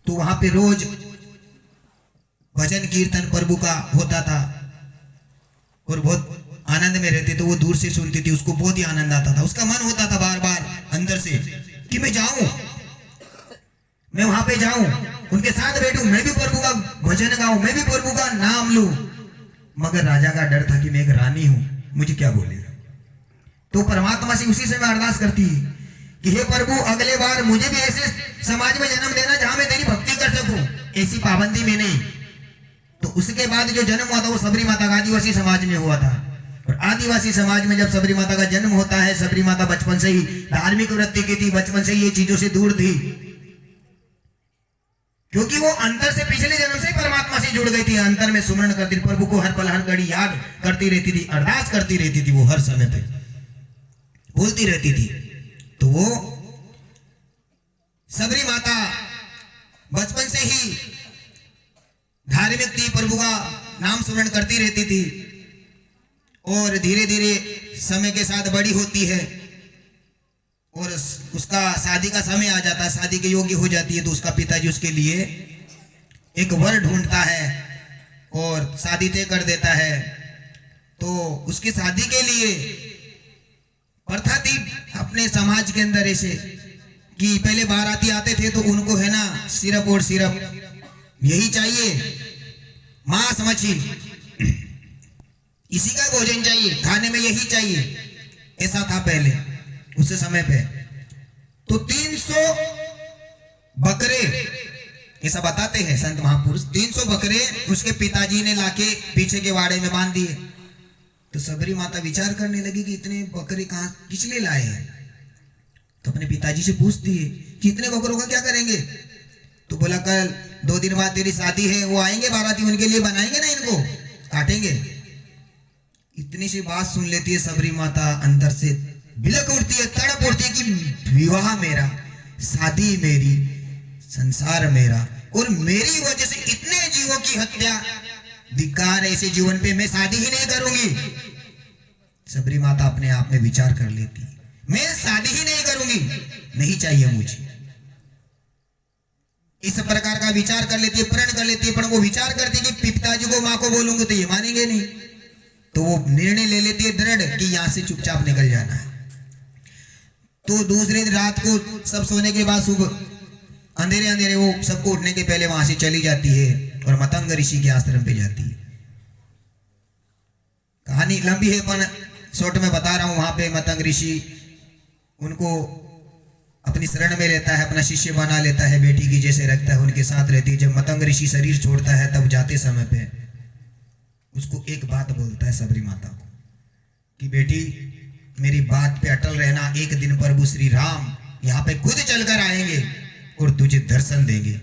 तो वहां पे रोज भजन कीर्तन प्रभु का होता था और बहुत आनंद में रहते। तो वो दूर से सुनती थी, उसको बहुत ही आनंद आता था। उसका मन होता था बार बार अंदर से कि मैं जाऊं, मैं वहां पे जाऊं, उनके साथ बैठूं, मैं भी प्रभु का भजन गाऊं, मैं भी प्रभु का नाम लूं। मगर राजा का डर था कि मैं एक रानी हूं, मुझे क्या बोलेगा। तो परमात्मा से उसी समय अरदास करती है कि हे प्रभु, अगले बार मुझे भी ऐसे समाज में जन्म देना जहां मैं तेरी भक्ति कर सकूं, ऐसी पाबंदी में नहीं। तो उसके बाद जो जन्म हुआ था वो सबरी माता का आदिवासी समाज में हुआ था। और आदिवासी समाज में जब सबरी माता का जन्म होता है, सबरी माता बचपन से ही धार्मिक वृत्ति की थी, बचपन से ही ये चीजों से दूर थी, क्योंकि वो अंतर से पिछले जन्म से परमात्मा से जुड़ गई थी। अंतर में सुमरण करती थी, प्रभु को हर पल हर घड़ी याद करती रहती थी, अरदास करती रहती थी, वो हर समय पे बोलती रहती थी। तो वो सबरी माता बचपन से ही धार्मिक थी, प्रभु का नाम स्मरण करती रहती थी। और धीरे धीरे समय के साथ बड़ी होती है और उसका शादी का समय आ जाता है, शादी के योग्य हो जाती है। तो उसका पिताजी उसके लिए एक वर ढूंढता है और शादी तय कर देता है। तो उसकी शादी के लिए प्रथा थी अपने समाज के अंदर ऐसे कि पहले बाराती आते थे तो उनको है ना सिरप और सिरप यही चाहिए, मांस मछली इसी का भोजन चाहिए, खाने में यही चाहिए, ऐसा था पहले उस समय पे। तो 300 बकरे, ऐसा बताते हैं संत महापुरुष, 300 बकरे उसके पिताजी ने लाके पीछे के वाड़े में बांध दिए। तो सबरी माता विचार करने लगी कि इतने बकरे कहां किस लिए लाए हैं। तो अपने पिताजी से पूछती है कि इतने बकरों का क्या करेंगे। तो बोला कल 2 दिन बाद तेरी शादी है, वो आएंगे बाराती, उनके लिए बनाएंगे ना, इनको काटेंगे। इतनी सी बात सुन लेती है सबरी माता, अंदर से बिलक उठती है, तड़प उठती है कि विवाह मेरा, शादी मेरी, संसार मेरा, और मेरी वजह से इतने जीवों की हत्या, धिक्कार ऐसे जीवन पे, मैं शादी ही नहीं करूंगी। सबरी माता अपने आप में विचार कर लेती है, मैं शादी ही नहीं करूंगी, नहीं चाहिए मुझे। इस प्रकार का विचार कर लेती है, प्रण कर लेती है। पर वो विचार करती है कि पिताजी को माँ को बोलूंगी तो ये मानेंगे नहीं। तो वो निर्णय ले लेती है दृढ़ कि यहां से चुपचाप निकल जाना है। तो दूसरे दिन रात को सब सोने के बाद सुबह अंधेरे अंधेरे वो सबको उठने के पहले वहां से चली जाती है और मतंग ऋषि के आश्रम पे जाती है। कहानी लंबी है पर शॉर्ट में बता रहा हूं। वहां पे मतंग ऋषि उनको अपनी शरण में लेता है, अपना शिष्य बना लेता है, बेटी की जैसे रखता है, उनके साथ रहती है। जब मतंग ऋषि शरीर छोड़ता है तब जाते समय पे उसको एक बात बोलता है सबरी माता को कि बेटी मेरी बात पे अटल रहना, एक दिन प्रभु श्री राम यहाँ पे खुद चलकर आएंगे और तुझे दर्शन देंगे।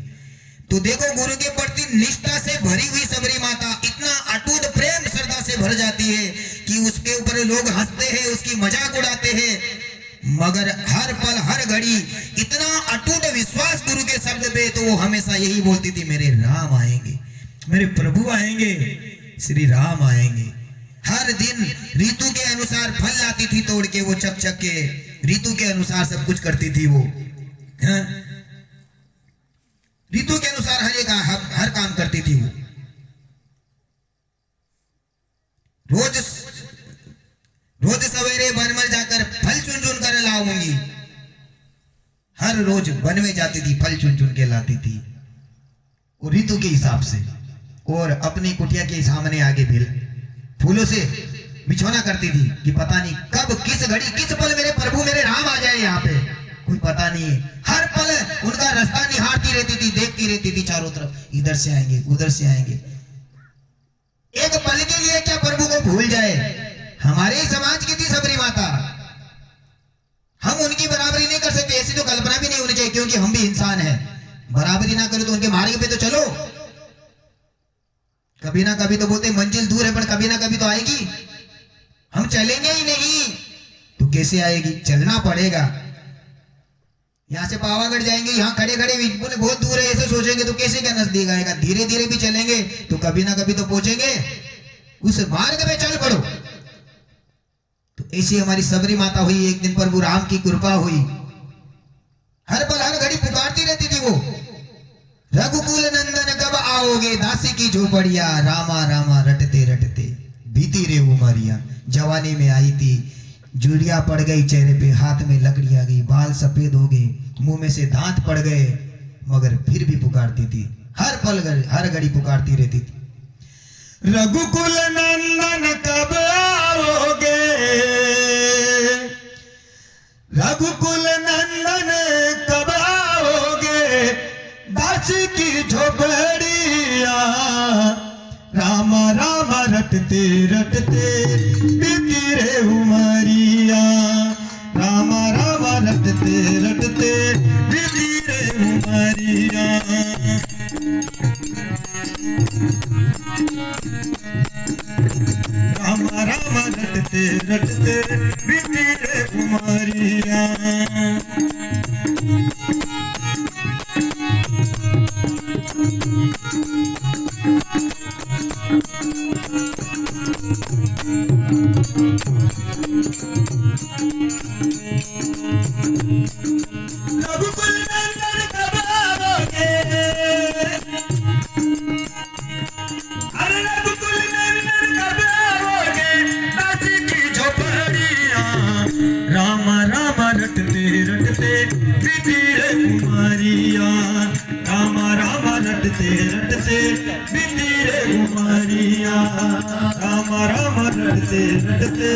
तो देखो गुरु के प्रति निष्ठा से भरी हुई सबरी माता इतना अटूट प्रेम श्रद्धा से भर जाती है कि उसके ऊपर लोग हंसते हैं, उसकी मजाक उड़ाते हैं, मगर हर पल हर घड़ी इतना अटूट विश्वास गुरु के शब्द पे। तो वो हमेशा यही बोलती थी, मेरे राम आएंगे, मेरे प्रभु आएंगे, श्री राम आएंगे। हर दिन ऋतु के अनुसार फल लाती थी तोड़ के, वो चक चक के ऋतु के अनुसार सब कुछ करती थी। वो ऋतु के अनुसार हर काम करती थी। वो रोज सवेरे वन में जाकर फल चुन चुन कर लाऊंगी। हर रोज वन में जाती थी, फल चुन चुन के लाती थी और ऋतु के हिसाब से, और अपनी कुटिया के सामने आगे भी फूलों से बिछौना करती थी कि पता नहीं कब किस घड़ी किस पल मेरे प्रभु मेरे राम आ जाए यहाँ पे, कोई पता नहीं है। हर पल उनका रास्ता निहारती रहती थी, देखती रहती थी चारों तरफ, इधर से आएंगे उधर से आएंगे। एक पल के लिए क्या प्रभु को भूल जाए। हमारे ही समाज की थी सबरी माता, हम उनकी बराबरी नहीं कर सकते, ऐसी तो कल्पना भी नहीं होनी चाहिए, क्योंकि हम भी इंसान हैं। बराबरी ना करो तो उनके मार्ग पे तो चलो। कभी ना कभी तो बोलते मंजिल दूर है, पर कभी ना कभी तो आएगी। हम चलेंगे ही नहीं तो कैसे आएगी, चलना पड़ेगा। यहां से पावागढ़ जाएंगे, यहाँ खड़े खड़े बहुत दूर है ऐसे सोचेंगे तो कैसे क्या नजदीक आएगा। धीरे धीरे भी चलेंगे तो कभी ना कभी तो पहुंचेंगे, उस मार्ग में चल पड़ो। तो ऐसी हमारी सबरी माता हुई। एक दिन प्रभु राम की कृपा हुई, हर पल हर घड़ी पुकारती रहती थी वो, रघुकुल नंदन कब आओगे, दासी की झोपड़िया, रामा रामा रटते रटते बीती रे उमरिया। जवानी में आई थी, जुड़िया पड़ गई चेहरे पे, हाथ में लकड़ी आ गई, बाल सफेद हो गए, मुंह में से दांत पड़ गए, मगर फिर भी पुकारती थी, हर पल हर घड़ी पुकारती रहती थी, रघुकुल नंदन कब आओगे, रघुकुल नंदन कब आओगे, दासी की झोपड़िया, राम राम रटते रटते बीती रे उमरिया, राम राम रटते रटते बीती रे उमरिया। राम राम रटते रटते बीती रे उमरिया। रघुकुल नंदन कब आओगे, अरे रघुकुल नंदन कब आओगे, दासी की झोपड़िया, राम राम रटते रटते बीती रे उमरिया, राम राम रटते रटते बीती रे उमरिया, राम राम रटते रटते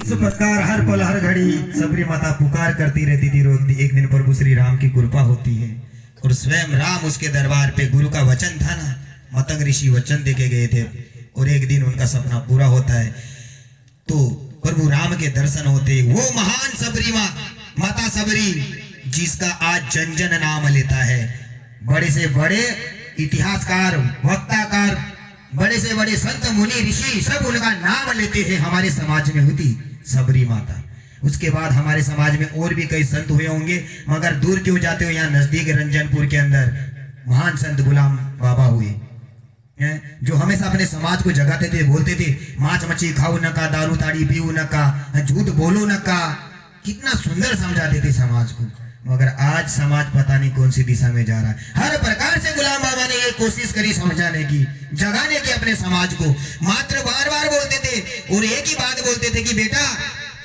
इस प्रकार हर पल हर घड़ी सबरी माता पुकार करती रहती थी, रोकती। एक दिन प्रभु श्री राम की कृपा होती है और स्वयं राम उसके दरबार पे, गुरु का वचन था ना, मतंग ऋषि वचन देके गए थे और एक दिन उनका सपना पूरा होता है, तो प्रभु राम के दर्शन होते। वो महान सबरी माता सबरी जिसका आज जन जन नाम लेता है, बड़े से बड़े इतिहासकार, वक्ताकार, बड़े से बड़े संत मुनि ऋषि सब उनका नाम लेते हैं। हमारे समाज में हुई सबरी माता, उसके बाद हमारे समाज में और भी कई संत हुए होंगे, मगर दूर क्यों जाते हो, यहाँ नजदीक रंजनपुर के अंदर महान संत गुलाम बाबा हुए, जो हमेशा अपने समाज को जगाते थे, बोलते थे मांस मच्छी खाओ न का, दारू ताड़ी पीओ न का, झूठ बोलो न का। कितना सुंदर समझाते थे समाज को, मगर आज समाज पता नहीं कौन सी दिशा में जा रहा है। हर प्रकार से गुलाम बाबा ने ये कोशिश करी समझाने की, जगाने की अपने समाज को, मात्र बार बार बोलते थे और एक ही बात बोलते थे कि बेटा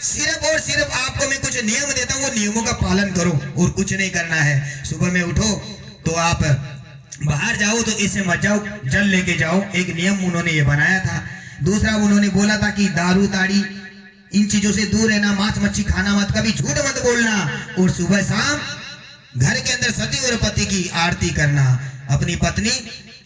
सिर्फ और सिर्फ आपको मैं कुछ नियम देता हूँ, वो नियमों का पालन करो और कुछ नहीं करना है। सुबह में उठो तो आप बाहर जाओ तो इसे मत जाओ, जल लेके जाओ, एक नियम उन्होंने ये बनाया था। दूसरा उन्होंने बोला था कि दारू ताड़ी इन चीजों से दूर रहना, मांस मच्छी खाना मत, कभी झूठ मत बोलना, और सुबह शाम घर के अंदर सती और पति की आरती करना, अपनी पत्नी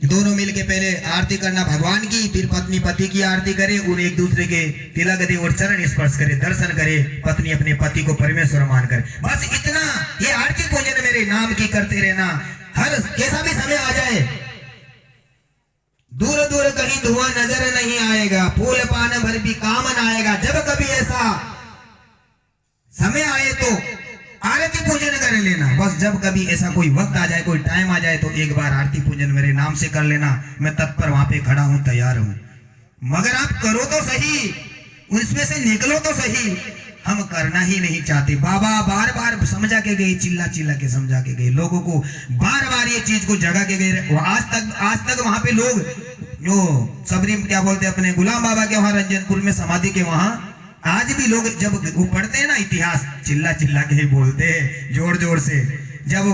दोनों मिलके पहले आरती करना भगवान की, फिर पत्नी पति की आरती करे और एक दूसरे के तिलक दे और चरण स्पर्श करे, दर्शन करे, पत्नी अपने पति को परमेश्वर मान करे। बस इतना, ये आरती पूजन मेरे नाम की करते रहना। हर कैसा भी समय आ जाए, दूर दूर कहीं धुआं नजर नहीं आएगा, फूल पान भर भी काम न आएगा। जब कभी ऐसा समय आए तो आरती पूजन कर लेना। बस जब कभी ऐसा कोई वक्त आ जाए, कोई टाइम आ जाए, तो एक बार आरती पूजन मेरे नाम से कर लेना, मैं तत्पर वहां पे खड़ा हूं, तैयार हूं। मगर आप करो तो सही, उसमें से निकलो तो सही। हम करना ही नहीं चाहते। बाबा बार बार समझा के गए, चिल्ला चिल्ला के समझा के गए, लोगों को बार बार ये चीज को जगा के गए। आज तक वहां पे लोग जो सबरी क्या बोलते अपने गुलाम बाबा के वहां रंजनपुर में समाधि के वहां आज भी लोग जब वो पढ़ते हैं ना इतिहास, चिल्ला चिल्ला के ही बोलते हैं, जोर जोर से। जब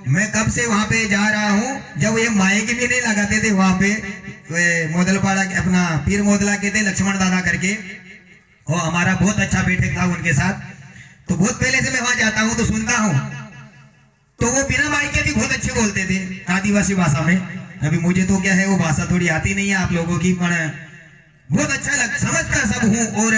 मैं कब से वहां पे जा रहा हूँ, जब ये माइक भी नहीं लगाते थे वहां पे, मोदलपाड़ा के अपना पीर मोदला के थे लक्ष्मण दादा करके, वो हमारा बहुत अच्छा बैठक था उनके साथ। तो बहुत पहले से मैं वहां जाता हूँ तो सुनता हूँ, तो वो बिना माइक के भी बहुत अच्छे बोलते थे आदिवासी भाषा में। अभी मुझे तो क्या है वो भाषा थोड़ी आती नहीं है आप लोगों की, पर बहुत अच्छा समझता सब हूँ, और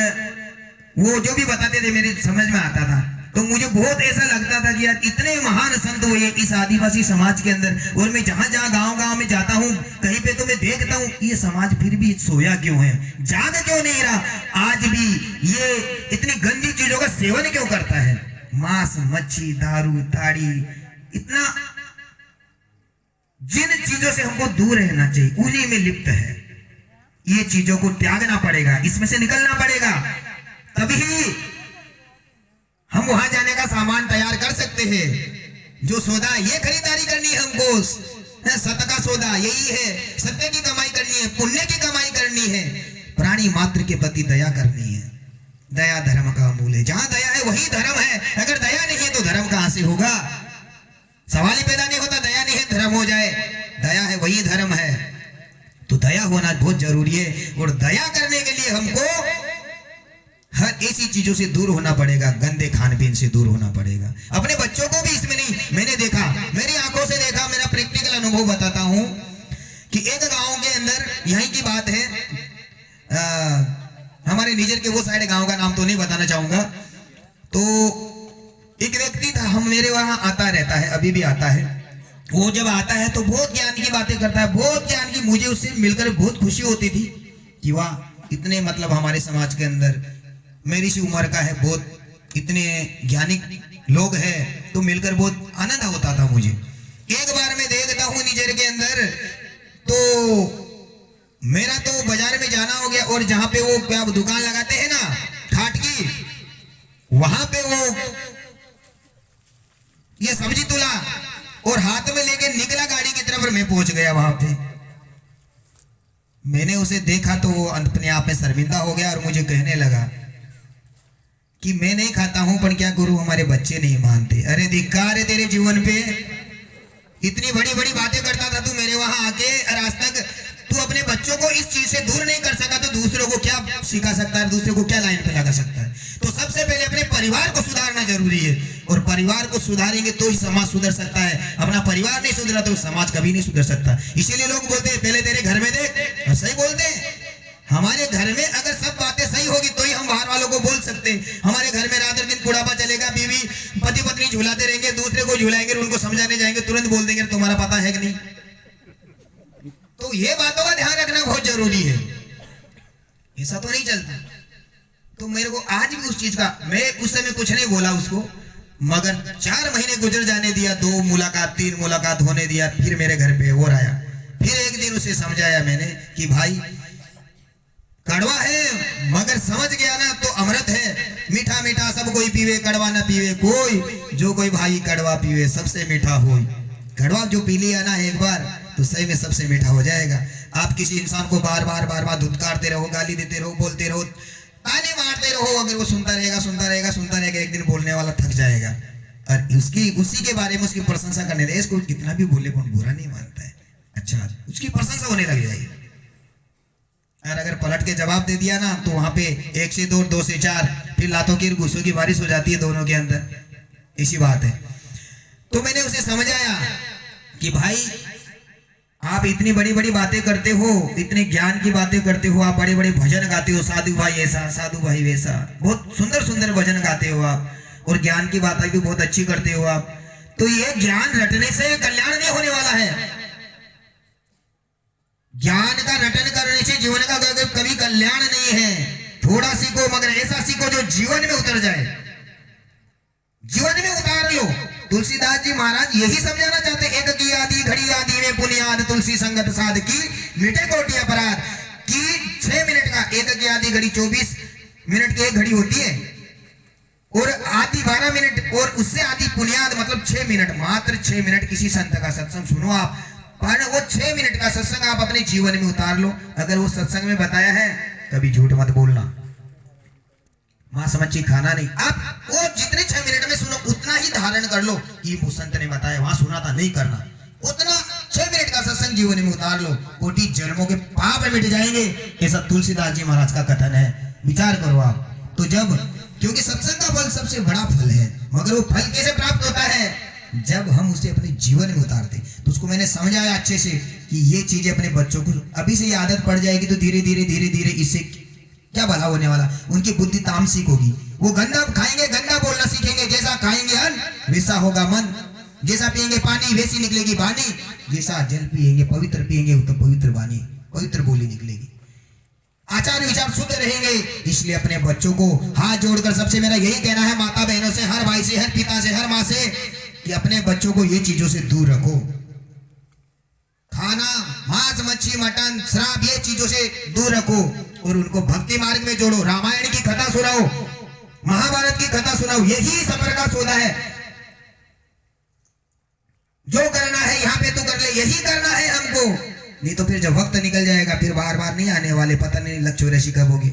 वो जो भी बताते थे मेरे समझ में आता था। तो मुझे बहुत ऐसा लगता था कि यार इतने महान संत हुए इस आदिवासी समाज के अंदर, और मैं जहां जहां गांव गांव में जाता हूं कहीं पे तो मैं देखता हूं ये समाज फिर भी सोया क्यों है, जाग क्यों नहीं रहा, आज भी ये इतनी गंदी चीजों का सेवन क्यों करता है, मांस मच्छी दारू ताड़ी, इतना जिन चीजों से हमको दूर रहना चाहिए उन्हीं में लिप्त है। ये चीजों को त्यागना पड़ेगा, इसमें से निकलना पड़ेगा, तभी हम वहां जाने का सामान तैयार कर सकते हैं। जो सौदा ये खरीदारी करनी है हमको, सत का सौदा यही है, सत्य की कमाई करनी है, पुण्य की कमाई करनी है, प्राणी मात्र के प्रति दया करनी है। दया धर्म का मूल है। जहां दया है वही धर्म है। अगर दया नहीं है तो धर्म कहां से होगा? सवाल ही पैदा नहीं होता। दया नहीं है धर्म हो जाए, दया है वही धर्म है। तो दया होना बहुत जरूरी है। और दया करने के लिए हमको हर ऐसी चीजों से दूर होना पड़ेगा, गंदे खान पीन से दूर होना पड़ेगा। अपने बच्चों को भी इसमें नहीं, मैंने देखा, मेरी आंखों से देखा, मेरा प्रैक्टिकल अनुभव बताता हूं कि एक गांव के अंदर, यहीं की बात है, हमारे निजर के वो साइड गांव का नाम तो नहीं बताना चाहूंगा। तो एक व्यक्ति था, हम मेरे वहां आता रहता है, अभी भी आता है। वो जब आता है तो बहुत ज्ञान की बातें करता है, बहुत ज्ञान की। मुझे उससे मिलकर बहुत खुशी होती थी कि वाह, इतने मतलब हमारे समाज के अंदर मेरी सी उम्र का है, बहुत इतने ज्ञानी लोग हैं, तो मिलकर बहुत आनंद होता था मुझे। एक बार मैं देखता हूँ निजर के अंदर, तो मेरा तो बाजार में जाना हो गया, और जहां पे वो क्या दुकान लगाते हैं ना ठाट की, वहां पे वो ये सब्जी तुला और हाथ में लेके निकला गाड़ी की तरफ, और मैं पहुंच गया वहां पे। मैंने उसे देखा तो वो अपने आप में शर्मिंदा हो गया और मुझे कहने लगा कि मैं नहीं खाता हूं, पर क्या करूं, हमारे बच्चे नहीं मानते। अरे धिक्कार है तेरे जीवन पे, इतनी बड़ी बड़ी बातें करता था तू मेरे वहां आके, और आज तक तू अपने बच्चों को इस चीज से दूर नहीं कर सका, तो दूसरों को क्या सिखा सकता है, दूसरे को क्या लाइन पे लगा सकता है? तो सबसे पहले अपने परिवार को सुधारना जरूरी है, और परिवार को सुधारेंगे तो ही समाज सुधर सकता है। अपना परिवार नहीं सुधरा तो समाज कभी नहीं सुधर सकता। इसीलिए लोग बोलते हैं पहले तेरे घर में देख, और सही बोलते हैं। हमारे घर में अगर सब बातें सही होगी तो ही हम बाहर वालों को बोल सकते हैं। हमारे घर में रात दिन बुढ़ापा चलेगा, बीवी पति पत्नी झुलाते रहेंगे, दूसरे को झुलाएंगे, उनको समझाने जाएंगे, तुरंत बोल देंगे तुम्हारा पता है कि नहीं। तो ये बातों का ध्यान रखना बहुत जरूरी है। ऐसा तो नहीं चलता। तो मेरे को आज भी उस चीज का, मैं उस समय कुछ नहीं बोला उसको, मगर 4 महीने गुजर जाने दिया, 2 मुलाकात 3 मुलाकात होने दिया, फिर मेरे घर पे और आया। फिर एक दिन उसे समझाया मैंने कि भाई कड़वा है, मगर समझ गया ना तो अमृत है। मीठा मीठा सब कोई पीवे, कड़वा ना पीवे कोई। जो कोई भाई कड़वा पीवे सबसे मीठा हो। कड़वा जो पी लिया ना एक बार तो सही में सबसे मीठा हो जाएगा। आप किसी इंसान को बार बार धुतकारते रहो, गाली देते रहो, बोलते रहो, ताने मारते रहो, अगर वो सुनता रहेगा, एक दिन बोलने वाला थक जाएगा, और उसी के बारे में उसकी प्रशंसा करने दे। इसको कितना भी बोले कौन बुरा नहीं मानता है, अच्छा उसकी प्रशंसा होने लग जाएगी। और अगर पलट के जवाब दे दिया ना तो वहां पे 1 से 2, 2 से 4, फिर लातों की गुस्सों की बारिश हो जाती है दोनों के अंदर। इसी बात है। तो मैंने उसे समझाया कि भाई आप इतनी बड़ी बड़ी बातें करते हो, इतने ज्ञान की बातें करते हो, आप बड़े बड़े भजन गाते हो, साधु भाई ऐसा, साधु भाई वैसा, बहुत सुंदर सुंदर भजन गाते हो आप, और ज्ञान की बातें भी बहुत अच्छी करते हो आप। तो ये ज्ञान रटने से कल्याण नहीं होने वाला है। ज्ञान का रटन करने से जीवन का कभी कल्याण नहीं है। थोड़ा सीखो, मगर ऐसा सीखो जो जीवन में उतर जाए, जीवन में उतार लो। तुलसीदास जी महाराज यही समझाना चाहते, एक की आदि घड़ी आदि में पुनियाद, तुलसी संगत साध की मिटे कोटि अपराध। कि 6 मिनट का, एक की आदि घड़ी 24 मिनट की एक घड़ी होती है, और आदि 12 मिनट, और उससे आदि पुनियाद मतलब 6 मिनट, मात्र 6 मिनट किसी संत का सत्संग सुनो आप, पर वो 6 मिनट का सत्संग आप अपने जीवन में उतार लो। अगर वो सत्संग में बताया है, कभी झूठ मत बोलना, मांस मच्छी खाना नहीं। आप वो जितने 6 मिनट में सुनो उतना ही धारण कर लो कि वो संत ने बताया, वहां सुना था नहीं करना, उतना 6 मिनट का सत्संग जीवन में उतार लो, कोटि जन्मों के पाप मिट जाएंगे। ऐसा तुलसीदास जी महाराज का कथन है, विचार करो आप। तो जब, क्योंकि सत्संग का फल सबसे बड़ा फल है, मगर वो फल कैसे प्राप्त होता है? जब हम उसे अपने जीवन में उतारते। तो उसको मैंने समझाया अच्छे से कि ये चीजें अपने बच्चों को अभी से ये आदत पड़ जाएगी तो धीरे धीरे इससे क्या भला होने वाला, उनकी बुद्धि तामसिक होगी। वो गंदा खाएंगे, गंदा बोलना सीखेंगे, जैसा खाएंगे अन्न वैसा होगा मन, जैसा पिएंगे पानी वैसी निकलेगी वाणी, जैसा जल पिएंगे पवित्र पिएंगे तो पवित्र वाणी, पवित्र बोली निकलेगी। आचार विचार शुद्ध रहेंगे। इसलिए अपने बच्चों को हाथ जोड़कर सबसे मेरा यही कहना है, माता बहनों से, हर भाई से, हर पिता से, हर माँ से, कि अपने बच्चों को ये चीजों से दूर रखो। खाना, मांस मच्छी मटन शराब ये चीजों से दूर रखो, और उनको भक्ति मार्ग में जोड़ो। रामायण की कथा सुनाओ, महाभारत की कथा सुनाओ, यही सफर का सौदा है। जो करना है यहाँ पे तो कर ले, यही करना है हमको, नहीं तो फिर जब वक्त निकल जाएगा फिर बार बार नहीं आने वाले, पता नहीं लक्ष्य ऋषि कब होगी।